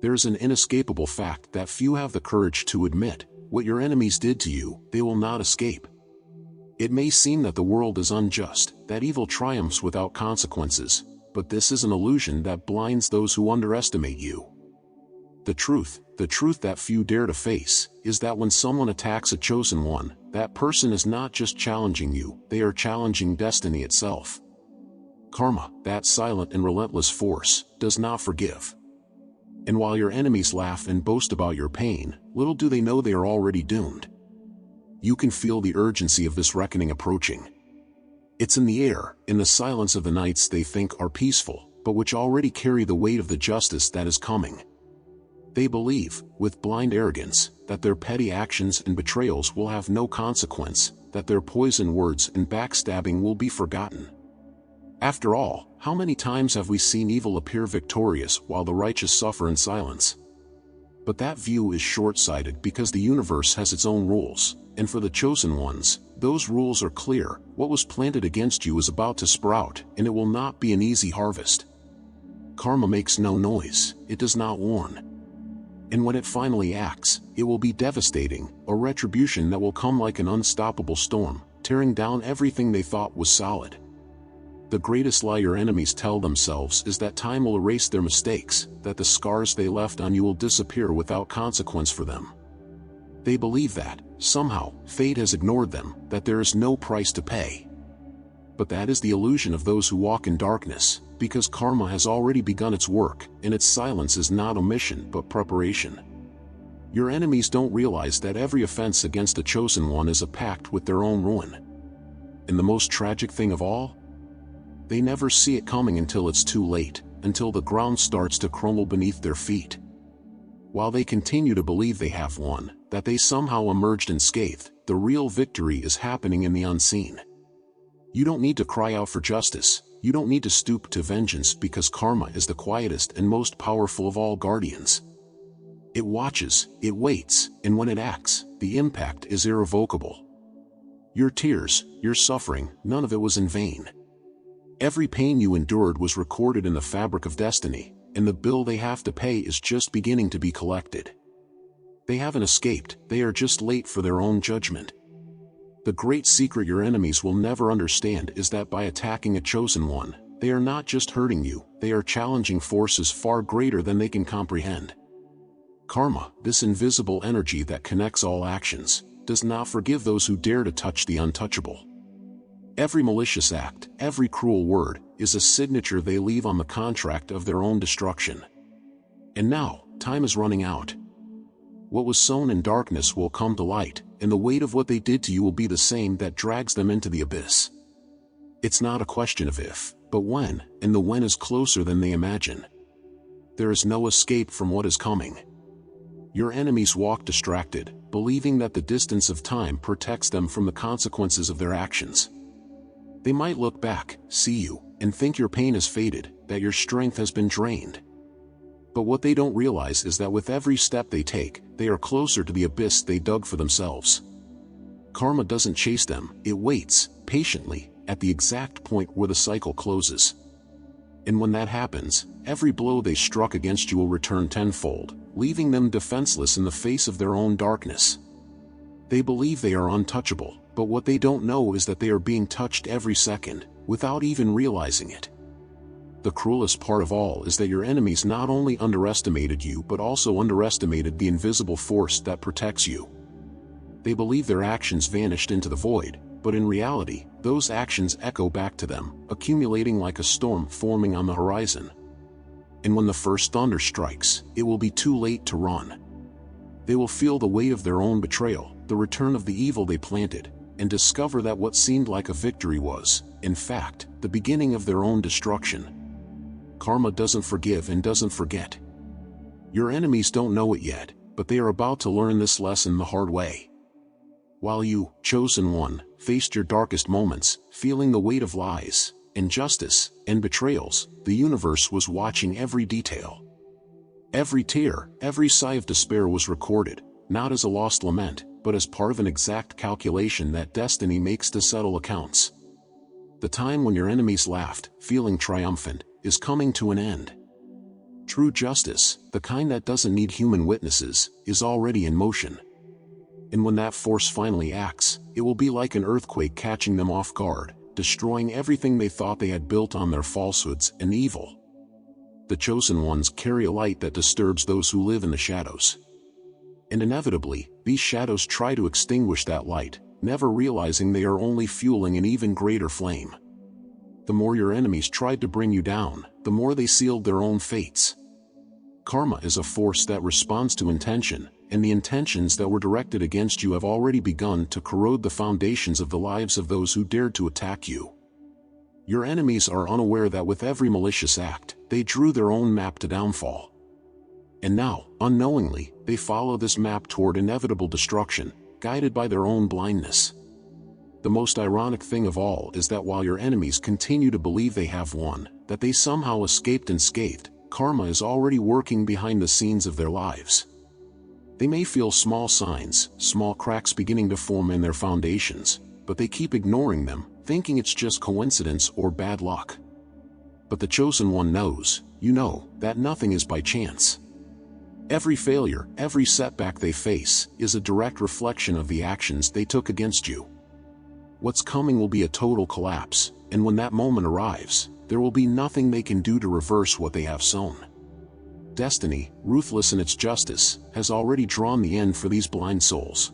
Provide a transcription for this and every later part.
There's an inescapable fact that few have the courage to admit: what your enemies did to you, they will not escape. It may seem that the world is unjust, that evil triumphs without consequences, but this is an illusion that blinds those who underestimate you. The truth that few dare to face, is that when someone attacks a chosen one, that person is not just challenging you, they are challenging destiny itself. Karma, that silent and relentless force, does not forgive. And while your enemies laugh and boast about your pain, little do they know they are already doomed. You can feel the urgency of this reckoning approaching. It's in the air, in the silence of the nights they think are peaceful, but which already carry the weight of the justice that is coming. They believe, with blind arrogance, that their petty actions and betrayals will have no consequence, that their poisoned words and backstabbing will be forgotten. After all, how many times have we seen evil appear victorious while the righteous suffer in silence? But that view is short-sighted because the universe has its own rules, and for the chosen ones, those rules are clear: what was planted against you is about to sprout, and it will not be an easy harvest. Karma makes no noise, it does not warn. And when it finally acts, it will be devastating, a retribution that will come like an unstoppable storm, tearing down everything they thought was solid. The greatest lie your enemies tell themselves is that time will erase their mistakes, that the scars they left on you will disappear without consequence for them. They believe that, somehow, fate has ignored them, that there is no price to pay. But that is the illusion of those who walk in darkness, because karma has already begun its work, and its silence is not omission but preparation. Your enemies don't realize that every offense against a chosen one is a pact with their own ruin. And the most tragic thing of all? They never see it coming until it's too late, until the ground starts to crumble beneath their feet. While they continue to believe they have won, that they somehow emerged unscathed, the real victory is happening in the unseen. You don't need to cry out for justice, you don't need to stoop to vengeance, because karma is the quietest and most powerful of all guardians. It watches, it waits, and when it acts, the impact is irrevocable. Your tears, your suffering, none of it was in vain. Every pain you endured was recorded in the fabric of destiny, and the bill they have to pay is just beginning to be collected. They haven't escaped, they are just late for their own judgment. The great secret your enemies will never understand is that by attacking a chosen one, they are not just hurting you, they are challenging forces far greater than they can comprehend. Karma, this invisible energy that connects all actions, does not forgive those who dare to touch the untouchable. Every malicious act, every cruel word, is a signature they leave on the contract of their own destruction. And now, time is running out. What was sown in darkness will come to light, and the weight of what they did to you will be the same that drags them into the abyss. It's not a question of if, but when, and the when is closer than they imagine. There is no escape from what is coming. Your enemies walk distracted, believing that the distance of time protects them from the consequences of their actions. They might look back, see you, and think your pain has faded, that your strength has been drained. But what they don't realize is that with every step they take, they are closer to the abyss they dug for themselves. Karma doesn't chase them, it waits, patiently, at the exact point where the cycle closes. And when that happens, every blow they struck against you will return tenfold, leaving them defenseless in the face of their own darkness. They believe they are untouchable, but what they don't know is that they are being touched every second, without even realizing it. The cruelest part of all is that your enemies not only underestimated you but also underestimated the invisible force that protects you. They believe their actions vanished into the void, but in reality, those actions echo back to them, accumulating like a storm forming on the horizon. And when the first thunder strikes, it will be too late to run. They will feel the weight of their own betrayal, the return of the evil they planted, and discover that what seemed like a victory was, in fact, the beginning of their own destruction. Karma doesn't forgive and doesn't forget. Your enemies don't know it yet, but they are about to learn this lesson the hard way. While you, chosen one, faced your darkest moments, feeling the weight of lies, injustice, and betrayals, the universe was watching every detail. Every tear, every sigh of despair was recorded, not as a lost lament, but as part of an exact calculation that destiny makes to settle accounts. The time when your enemies laughed, feeling triumphant, is coming to an end. True justice, the kind that doesn't need human witnesses, is already in motion. And when that force finally acts, it will be like an earthquake catching them off guard, destroying everything they thought they had built on their falsehoods and evil. The chosen ones carry a light that disturbs those who live in the shadows. And inevitably, these shadows try to extinguish that light, never realizing they are only fueling an even greater flame. The more your enemies tried to bring you down, the more they sealed their own fates. Karma is a force that responds to intention, and the intentions that were directed against you have already begun to corrode the foundations of the lives of those who dared to attack you. Your enemies are unaware that with every malicious act, they drew their own map to downfall. And now, unknowingly, they follow this map toward inevitable destruction, guided by their own blindness. The most ironic thing of all is that while your enemies continue to believe they have won, that they somehow escaped unscathed, karma is already working behind the scenes of their lives. They may feel small signs, small cracks beginning to form in their foundations, but they keep ignoring them, thinking it's just coincidence or bad luck. But the chosen one knows, you know, that nothing is by chance. Every failure, every setback they face, is a direct reflection of the actions they took against you. What's coming will be a total collapse, and when that moment arrives, there will be nothing they can do to reverse what they have sown. Destiny, ruthless in its justice, has already drawn the end for these blind souls.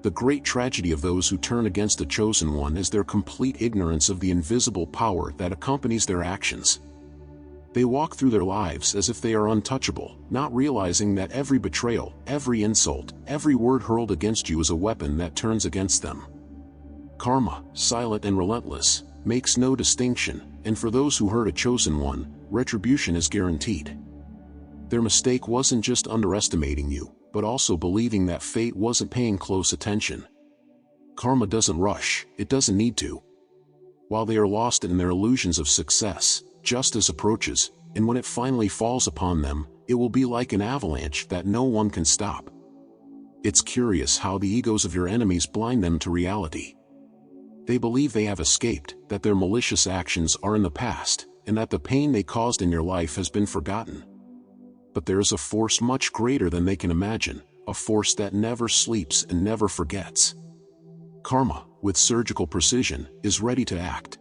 The great tragedy of those who turn against the chosen one is their complete ignorance of the invisible power that accompanies their actions. They walk through their lives as if they are untouchable, not realizing that every betrayal, every insult, every word hurled against you is a weapon that turns against them. Karma, silent and relentless, makes no distinction, and for those who hurt a chosen one, retribution is guaranteed. Their mistake wasn't just underestimating you, but also believing that fate wasn't paying close attention. Karma doesn't rush, it doesn't need to. While they are lost in their illusions of success, justice approaches, and when it finally falls upon them, it will be like an avalanche that no one can stop. It's curious how the egos of your enemies blind them to reality. They believe they have escaped, that their malicious actions are in the past, and that the pain they caused in your life has been forgotten. But there is a force much greater than they can imagine, a force that never sleeps and never forgets. Karma, with surgical precision, is ready to act.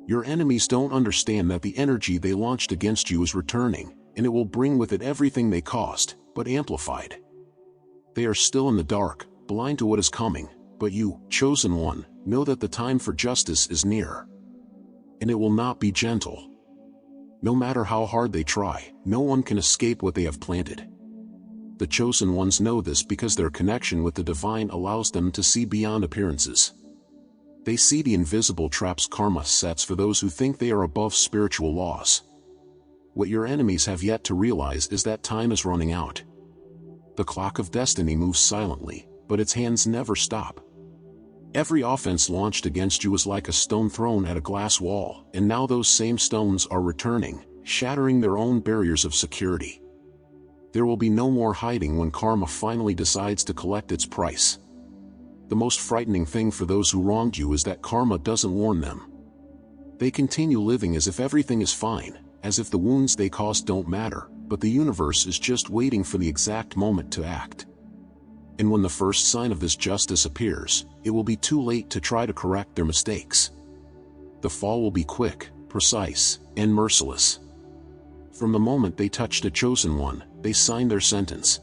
Your enemies don't understand that the energy they launched against you is returning, and it will bring with it everything they caused, but amplified. They are still in the dark, blind to what is coming, but you, chosen one, know that the time for justice is near. And it will not be gentle. No matter how hard they try, no one can escape what they have planted. The chosen ones know this because their connection with the divine allows them to see beyond appearances. They see the invisible traps karma sets for those who think they are above spiritual laws. What your enemies have yet to realize is that time is running out. The clock of destiny moves silently, but its hands never stop. Every offense launched against you is like a stone thrown at a glass wall, and now those same stones are returning, shattering their own barriers of security. There will be no more hiding when karma finally decides to collect its price. The most frightening thing for those who wronged you is that karma doesn't warn them. They continue living as if everything is fine, as if the wounds they caused don't matter, but the universe is just waiting for the exact moment to act. And when the first sign of this justice appears, it will be too late to try to correct their mistakes. The fall will be quick, precise, and merciless. From the moment they touch the chosen one, they sign their sentence.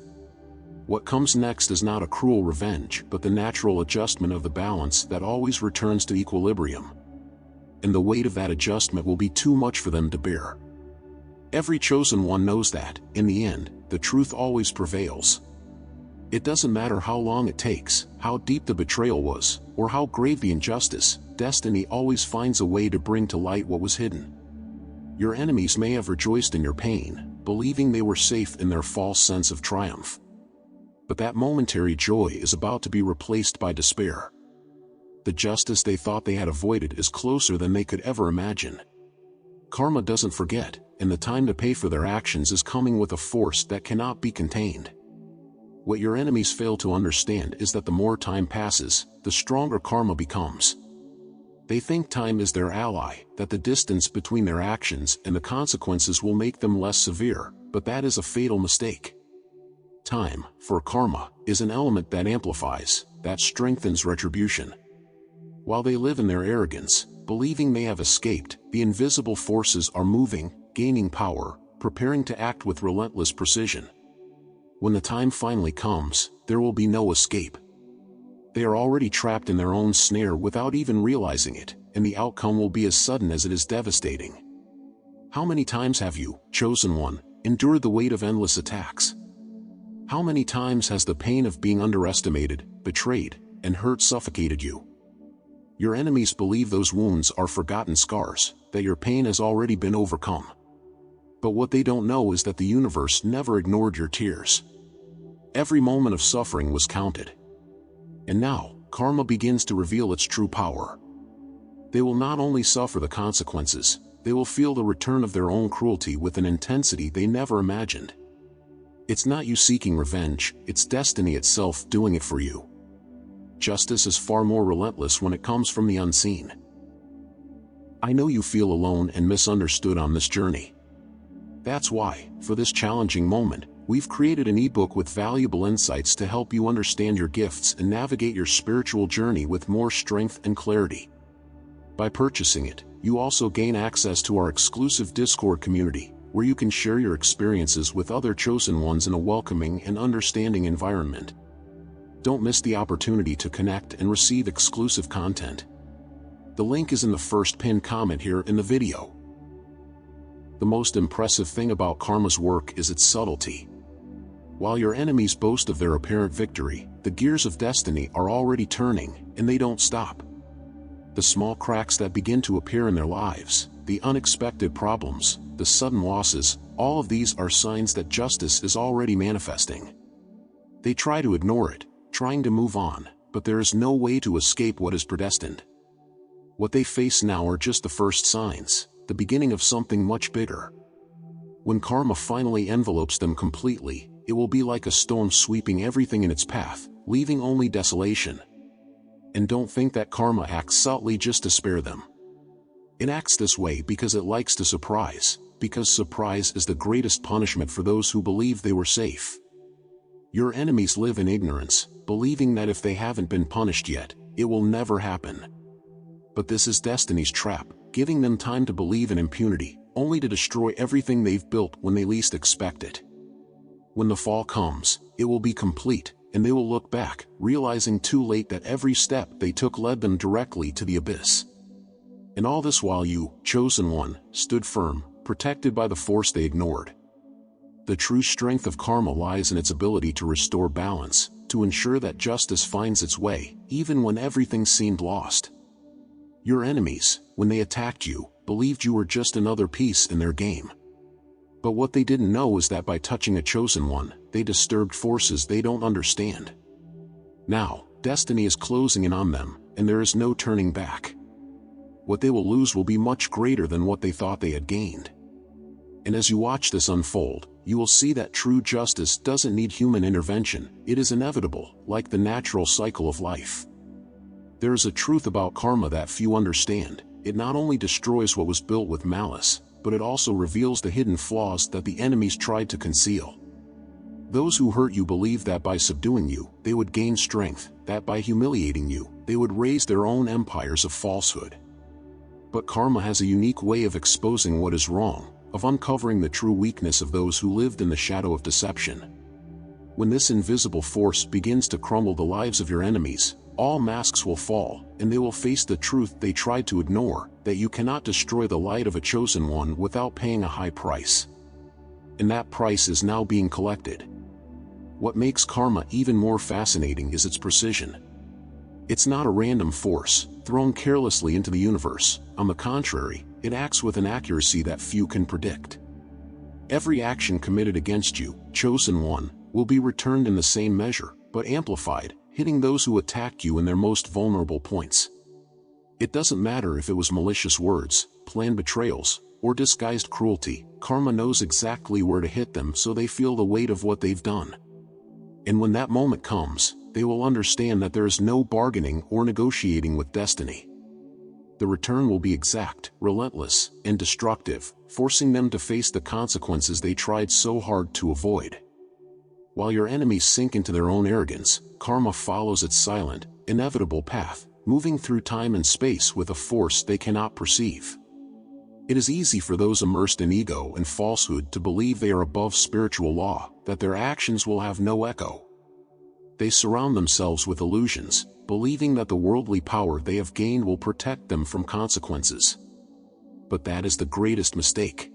What comes next is not a cruel revenge, but the natural adjustment of the balance that always returns to equilibrium. And the weight of that adjustment will be too much for them to bear. Every chosen one knows that, in the end, the truth always prevails. It doesn't matter how long it takes, how deep the betrayal was, or how grave the injustice, destiny always finds a way to bring to light what was hidden. Your enemies may have rejoiced in your pain, believing they were safe in their false sense of triumph. But that momentary joy is about to be replaced by despair. The justice they thought they had avoided is closer than they could ever imagine. Karma doesn't forget, and the time to pay for their actions is coming with a force that cannot be contained. What your enemies fail to understand is that the more time passes, the stronger karma becomes. They think time is their ally, that the distance between their actions and the consequences will make them less severe, but that is a fatal mistake. Time, for karma, is an element that amplifies, that strengthens retribution. While they live in their arrogance, believing they have escaped, the invisible forces are moving, gaining power, preparing to act with relentless precision. When the time finally comes, there will be no escape. They are already trapped in their own snare without even realizing it, and the outcome will be as sudden as it is devastating. How many times have you, chosen one, endured the weight of endless attacks? How many times has the pain of being underestimated, betrayed, and hurt suffocated you? Your enemies believe those wounds are forgotten scars, that your pain has already been overcome. But what they don't know is that the universe never ignored your tears. Every moment of suffering was counted. And now, karma begins to reveal its true power. They will not only suffer the consequences, they will feel the return of their own cruelty with an intensity they never imagined. It's not you seeking revenge, it's destiny itself doing it for you. Justice is far more relentless when it comes from the unseen. I know you feel alone and misunderstood on this journey. That's why, for this challenging moment, we've created an ebook with valuable insights to help you understand your gifts and navigate your spiritual journey with more strength and clarity. By purchasing it, you also gain access to our exclusive Discord community, where you can share your experiences with other chosen ones in a welcoming and understanding environment. Don't miss the opportunity to connect and receive exclusive content. The link is in the first pinned comment here in the video. The most impressive thing about karma's work is its subtlety. While your enemies boast of their apparent victory, the gears of destiny are already turning, and they don't stop. The small cracks that begin to appear in their lives, the unexpected problems, the sudden losses, all of these are signs that justice is already manifesting. They try to ignore it, trying to move on, but there is no way to escape what is predestined. What they face now are just the first signs, the beginning of something much bigger. When karma finally envelopes them completely, it will be like a storm sweeping everything in its path, leaving only desolation. And don't think that karma acts subtly just to spare them. It acts this way because it likes to surprise, because surprise is the greatest punishment for those who believe they were safe. Your enemies live in ignorance, believing that if they haven't been punished yet, it will never happen. But this is destiny's trap, giving them time to believe in impunity, only to destroy everything they've built when they least expect it. When the fall comes, it will be complete, and they will look back, realizing too late that every step they took led them directly to the abyss. And all this while you, chosen one, stood firm, protected by the force they ignored. The true strength of karma lies in its ability to restore balance, to ensure that justice finds its way, even when everything seemed lost. Your enemies, when they attacked you, believed you were just another piece in their game. But what they didn't know is that by touching a chosen one, they disturbed forces they don't understand. Now, destiny is closing in on them, and there is no turning back. What they will lose will be much greater than what they thought they had gained. And as you watch this unfold, you will see that true justice doesn't need human intervention, it is inevitable, like the natural cycle of life. There is a truth about karma that few understand. It not only destroys what was built with malice, but it also reveals the hidden flaws that the enemies tried to conceal. Those who hurt you believe that by subduing you, they would gain strength, that by humiliating you, they would raise their own empires of falsehood. But karma has a unique way of exposing what is wrong, of uncovering the true weakness of those who lived in the shadow of deception. When this invisible force begins to crumble the lives of your enemies, all masks will fall, and they will face the truth they tried to ignore, that you cannot destroy the light of a chosen one without paying a high price. And that price is now being collected. What makes karma even more fascinating is its precision. It's not a random force, thrown carelessly into the universe. On the contrary, it acts with an accuracy that few can predict. Every action committed against you, chosen one, will be returned in the same measure, but amplified, hitting those who attack you in their most vulnerable points. It doesn't matter if it was malicious words, planned betrayals, or disguised cruelty, karma knows exactly where to hit them so they feel the weight of what they've done. And when that moment comes, they will understand that there is no bargaining or negotiating with destiny. the return will be exact, relentless, and destructive, forcing them to face the consequences they tried so hard to avoid. While your enemies sink into their own arrogance, karma follows its silent, inevitable path, moving through time and space with a force they cannot perceive. It is easy for those immersed in ego and falsehood to believe they are above spiritual law, that their actions will have no echo. They surround themselves with illusions, believing that the worldly power they have gained will protect them from consequences. But that is the greatest mistake.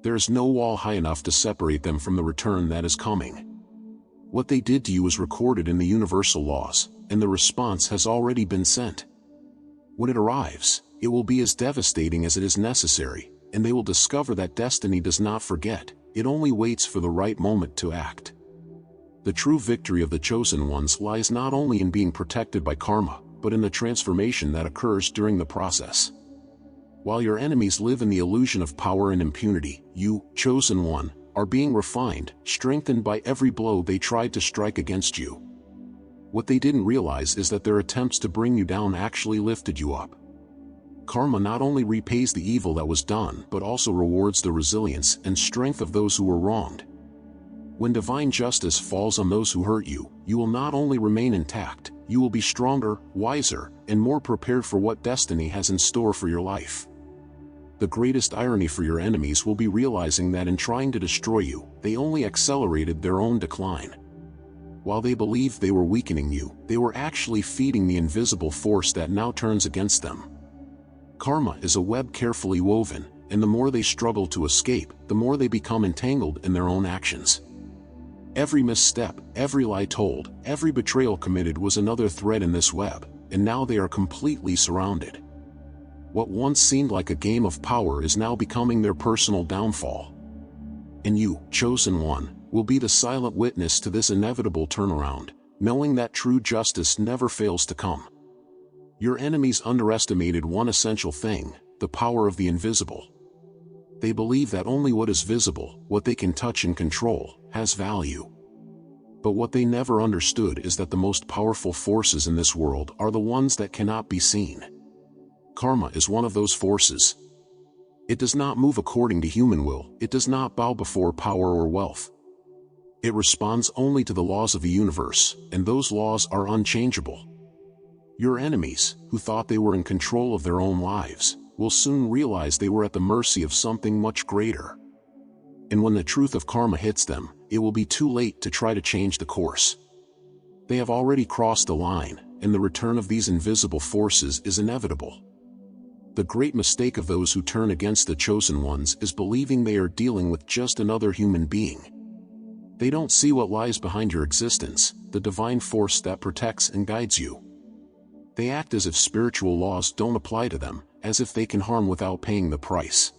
There is no wall high enough to separate them from the return that is coming. What they did to you is recorded in the universal laws, and the response has already been sent. When it arrives, it will be as devastating as it is necessary, and they will discover that destiny does not forget, it only waits for the right moment to act. The true victory of the chosen ones lies not only in being protected by karma, but in the transformation that occurs during the process. While your enemies live in the illusion of power and impunity, you, chosen one, are being refined, strengthened by every blow they tried to strike against you. What they didn't realize is that their attempts to bring you down actually lifted you up. Karma not only repays the evil that was done but also rewards the resilience and strength of those who were wronged. When divine justice falls on those who hurt you, you will not only remain intact, you will be stronger, wiser, and more prepared for what destiny has in store for your life. The greatest irony for your enemies will be realizing that in trying to destroy you, they only accelerated their own decline. While they believed they were weakening you, they were actually feeding the invisible force that now turns against them. Karma is a web carefully woven, and the more they struggle to escape, the more they become entangled in their own actions. Every misstep, every lie told, every betrayal committed was another thread in this web, and now they are completely surrounded. What once seemed like a game of power is now becoming their personal downfall. And you, chosen one, will be the silent witness to this inevitable turnaround, knowing that true justice never fails to come. Your enemies underestimated one essential thing, the power of the invisible. They believe that only what is visible, what they can touch and control, has value. But what they never understood is that the most powerful forces in this world are the ones that cannot be seen. Karma is one of those forces. It does not move according to human will, it does not bow before power or wealth. It responds only to the laws of the universe, and those laws are unchangeable. Your enemies, who thought they were in control of their own lives, will soon realize they were at the mercy of something much greater. And when the truth of karma hits them, it will be too late to try to change the course. They have already crossed the line, and the return of these invisible forces is inevitable. The great mistake of those who turn against the chosen ones is believing they are dealing with just another human being. They don't see what lies behind your existence, the divine force that protects and guides you. They act as if spiritual laws don't apply to them, as if they can harm without paying the price.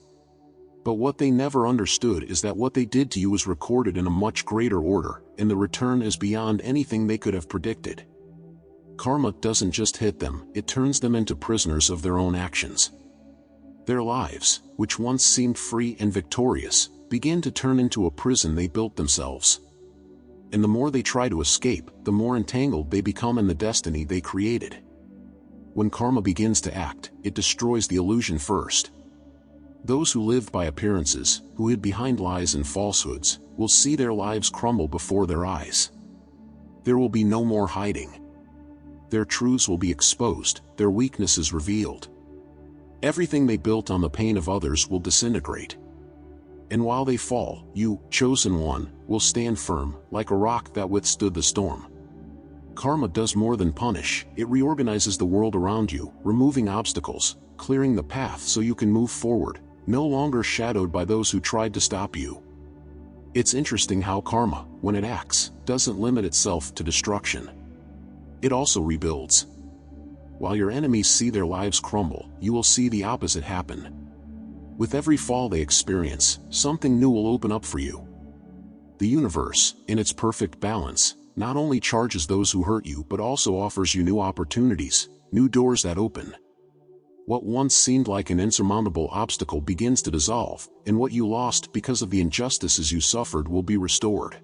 But what they never understood is that what they did to you was recorded in a much greater order, and the return is beyond anything they could have predicted. Karma doesn't just hit them, it turns them into prisoners of their own actions. Their lives, which once seemed free and victorious, begin to turn into a prison they built themselves. And the more they try to escape, the more entangled they become in the destiny they created. When karma begins to act, it destroys the illusion first. Those who lived by appearances, who hid behind lies and falsehoods, will see their lives crumble before their eyes. There will be no more hiding. Their truths will be exposed, their weaknesses revealed. Everything they built on the pain of others will disintegrate. And while they fall, you, chosen one, will stand firm, like a rock that withstood the storm. Karma does more than punish, it reorganizes the world around you, removing obstacles, clearing the path so you can move forward, no longer shadowed by those who tried to stop you. It's interesting how karma, when it acts, doesn't limit itself to destruction. It also rebuilds. While your enemies see their lives crumble, you will see the opposite happen. With every fall they experience, something new will open up for you. The universe, in its perfect balance, not only charges those who hurt you but also offers you new opportunities, new doors that open. What once seemed like an insurmountable obstacle begins to dissolve, and what you lost because of the injustices you suffered will be restored.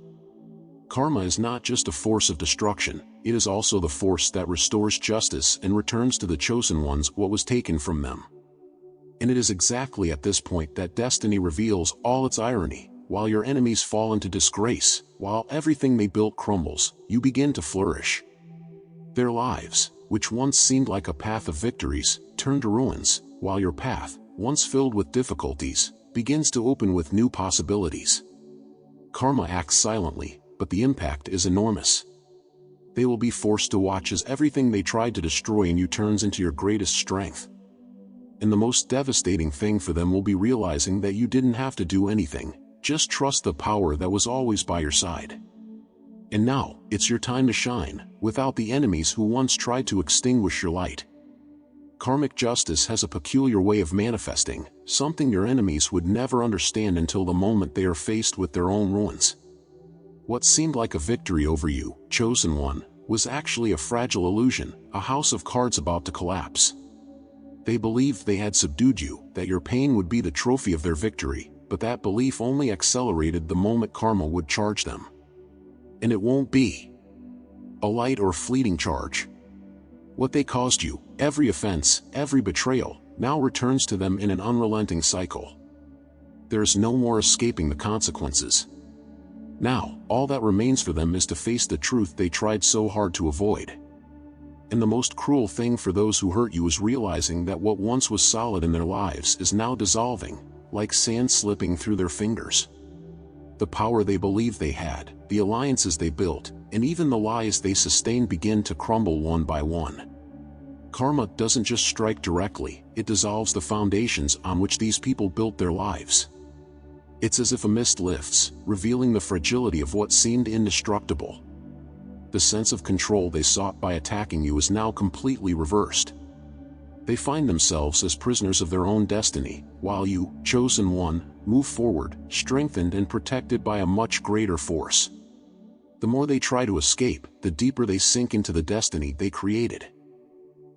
Karma is not just a force of destruction, it is also the force that restores justice and returns to the chosen ones what was taken from them. And it is exactly at this point that destiny reveals all its irony. While your enemies fall into disgrace, while everything they built crumbles, you begin to flourish. Their lives, which once seemed like a path of victories, turn to ruins, while your path, once filled with difficulties, begins to open with new possibilities. Karma acts silently, but the impact is enormous. They will be forced to watch as everything they tried to destroy in you turns into your greatest strength. And the most devastating thing for them will be realizing that you didn't have to do anything, just trust the power that was always by your side. And now, it's your time to shine, without the enemies who once tried to extinguish your light. Karmic justice has a peculiar way of manifesting, something your enemies would never understand until the moment they are faced with their own ruins. What seemed like a victory over you, chosen one, was actually a fragile illusion, a house of cards about to collapse. They believed they had subdued you, that your pain would be the trophy of their victory, but that belief only accelerated the moment karma would charge them. And it won't be a light or fleeting charge. What they caused you, every offense, every betrayal, now returns to them in an unrelenting cycle. There is no more escaping the consequences. Now, all that remains for them is to face the truth they tried so hard to avoid. And the most cruel thing for those who hurt you is realizing that what once was solid in their lives is now dissolving, like sand slipping through their fingers. The power they believed they had, the alliances they built, and even the lies they sustained begin to crumble one by one. Karma doesn't just strike directly, it dissolves the foundations on which these people built their lives. It's as if a mist lifts, revealing the fragility of what seemed indestructible. The sense of control they sought by attacking you is now completely reversed. They find themselves as prisoners of their own destiny, while you, chosen one, move forward, strengthened and protected by a much greater force. The more they try to escape, the deeper they sink into the destiny they created.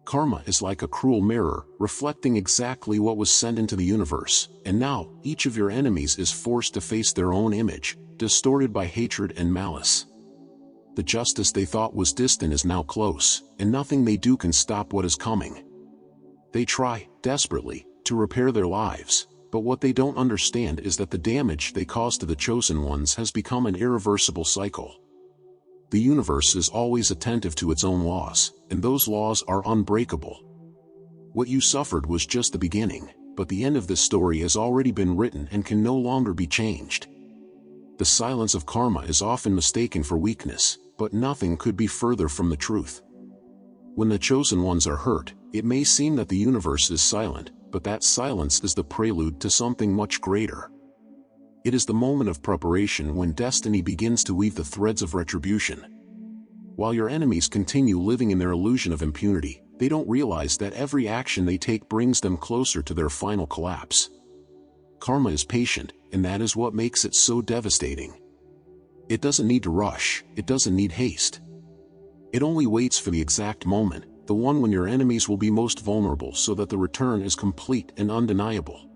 Karma is like a cruel mirror, reflecting exactly what was sent into the universe, and now, each of your enemies is forced to face their own image, distorted by hatred and malice. The justice they thought was distant is now close, and nothing they do can stop what is coming. They try, desperately, to repair their lives, but what they don't understand is that the damage they caused to the chosen ones has become an irreversible cycle. The universe is always attentive to its own laws, and those laws are unbreakable. What you suffered was just the beginning, but the end of this story has already been written and can no longer be changed. The silence of karma is often mistaken for weakness, but nothing could be further from the truth. When the chosen ones are hurt, it may seem that the universe is silent, but that silence is the prelude to something much greater. It is the moment of preparation when destiny begins to weave the threads of retribution. While your enemies continue living in their illusion of impunity, they don't realize that every action they take brings them closer to their final collapse. Karma is patient, and that is what makes it so devastating. It doesn't need to rush, it doesn't need haste. It only waits for the exact moment, the one when your enemies will be most vulnerable so that the return is complete and undeniable.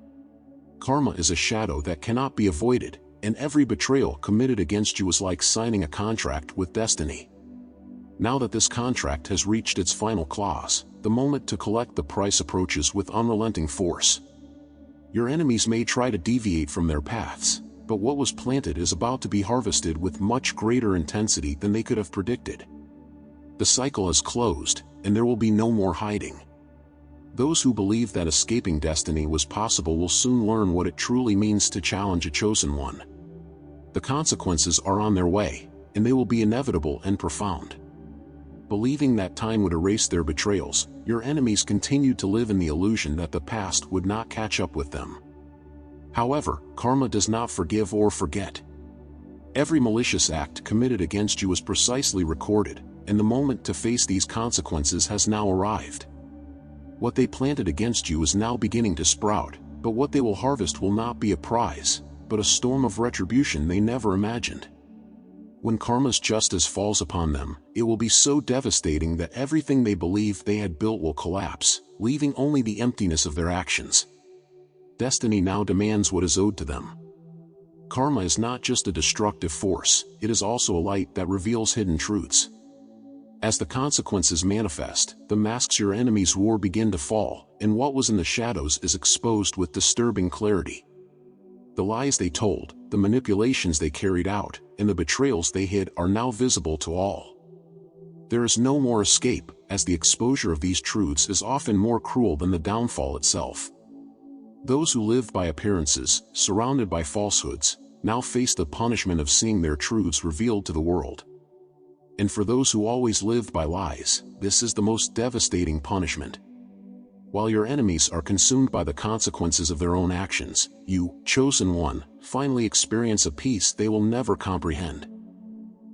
Karma is a shadow that cannot be avoided, and every betrayal committed against you is like signing a contract with destiny. Now that this contract has reached its final clause, the moment to collect the price approaches with unrelenting force. Your enemies may try to deviate from their paths, but what was planted is about to be harvested with much greater intensity than they could have predicted. The cycle is closed, and there will be no more hiding. Those who believe that escaping destiny was possible will soon learn what it truly means to challenge a chosen one. The consequences are on their way, and they will be inevitable and profound. Believing that time would erase their betrayals, your enemies continued to live in the illusion that the past would not catch up with them. However, karma does not forgive or forget. Every malicious act committed against you is precisely recorded, and the moment to face these consequences has now arrived. What they planted against you is now beginning to sprout, but what they will harvest will not be a prize, but a storm of retribution they never imagined. When karma's justice falls upon them, it will be so devastating that everything they believed they had built will collapse, leaving only the emptiness of their actions. Destiny now demands what is owed to them. Karma is not just a destructive force, it is also a light that reveals hidden truths. As the consequences manifest, the masks your enemies wore begin to fall, and what was in the shadows is exposed with disturbing clarity. The lies they told, the manipulations they carried out, and the betrayals they hid are now visible to all. There is no more escape, as the exposure of these truths is often more cruel than the downfall itself. Those who lived by appearances, surrounded by falsehoods, now face the punishment of seeing their truths revealed to the world. And for those who always lived by lies, this is the most devastating punishment. While your enemies are consumed by the consequences of their own actions, you, chosen one, finally experience a peace they will never comprehend.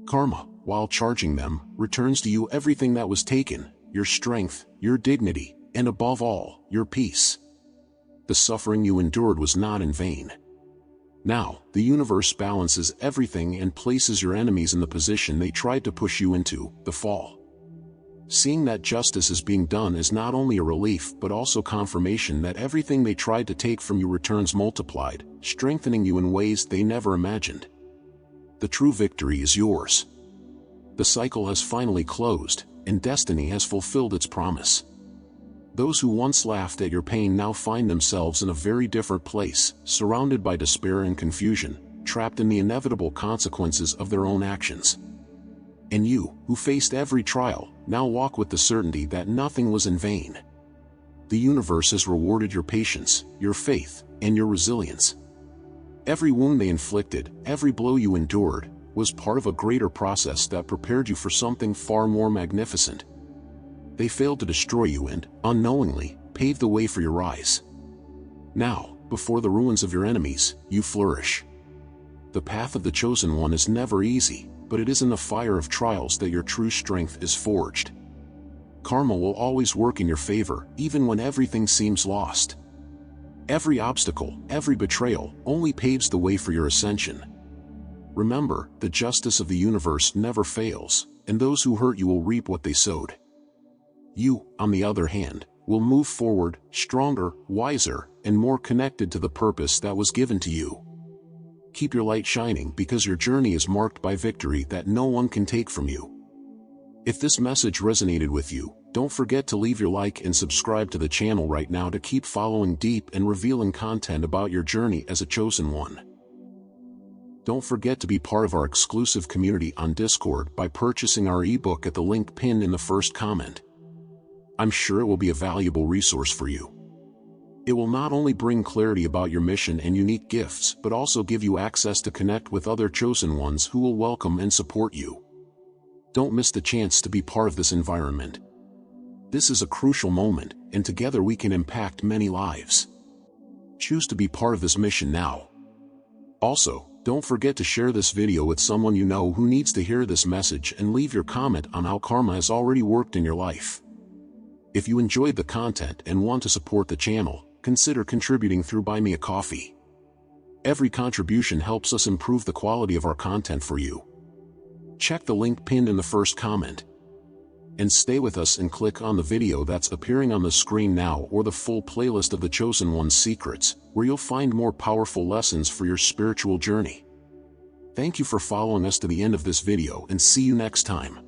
Karma, while charging them, returns to you everything that was taken, your strength, your dignity, and above all, your peace. The suffering you endured was not in vain. Now, the universe balances everything and places your enemies in the position they tried to push you into, the fall. Seeing that justice is being done is not only a relief but also confirmation that everything they tried to take from you returns multiplied, strengthening you in ways they never imagined. The true victory is yours. The cycle has finally closed, and destiny has fulfilled its promise. Those who once laughed at your pain now find themselves in a very different place, surrounded by despair and confusion, trapped in the inevitable consequences of their own actions. And you, who faced every trial, now walk with the certainty that nothing was in vain. The universe has rewarded your patience, your faith, and your resilience. Every wound they inflicted, every blow you endured, was part of a greater process that prepared you for something far more magnificent. They failed to destroy you and, unknowingly, paved the way for your rise. Now, before the ruins of your enemies, you flourish. The path of the chosen one is never easy, but it is in the fire of trials that your true strength is forged. Karma will always work in your favor, even when everything seems lost. Every obstacle, every betrayal, only paves the way for your ascension. Remember, the justice of the universe never fails, and those who hurt you will reap what they sowed. You, on the other hand, will move forward, stronger, wiser, and more connected to the purpose that was given to you. Keep your light shining because your journey is marked by victory that no one can take from you. If this message resonated with you, don't forget to leave your like and subscribe to the channel right now to keep following deep and revealing content about your journey as a chosen one. Don't forget to be part of our exclusive community on Discord by purchasing our ebook at the link pinned in the first comment. I'm sure it will be a valuable resource for you. It will not only bring clarity about your mission and unique gifts but also give you access to connect with other chosen ones who will welcome and support you. Don't miss the chance to be part of this environment. This is a crucial moment, and together we can impact many lives. Choose to be part of this mission now. Also, don't forget to share this video with someone you know who needs to hear this message and leave your comment on how karma has already worked in your life. If you enjoyed the content and want to support the channel, consider contributing through Buy Me a Coffee. Every contribution helps us improve the quality of our content for you. Check the link pinned in the first comment. And stay with us and click on the video that's appearing on the screen now or the full playlist of the Chosen One's secrets, where you'll find more powerful lessons for your spiritual journey. Thank you for following us to the end of this video and see you next time.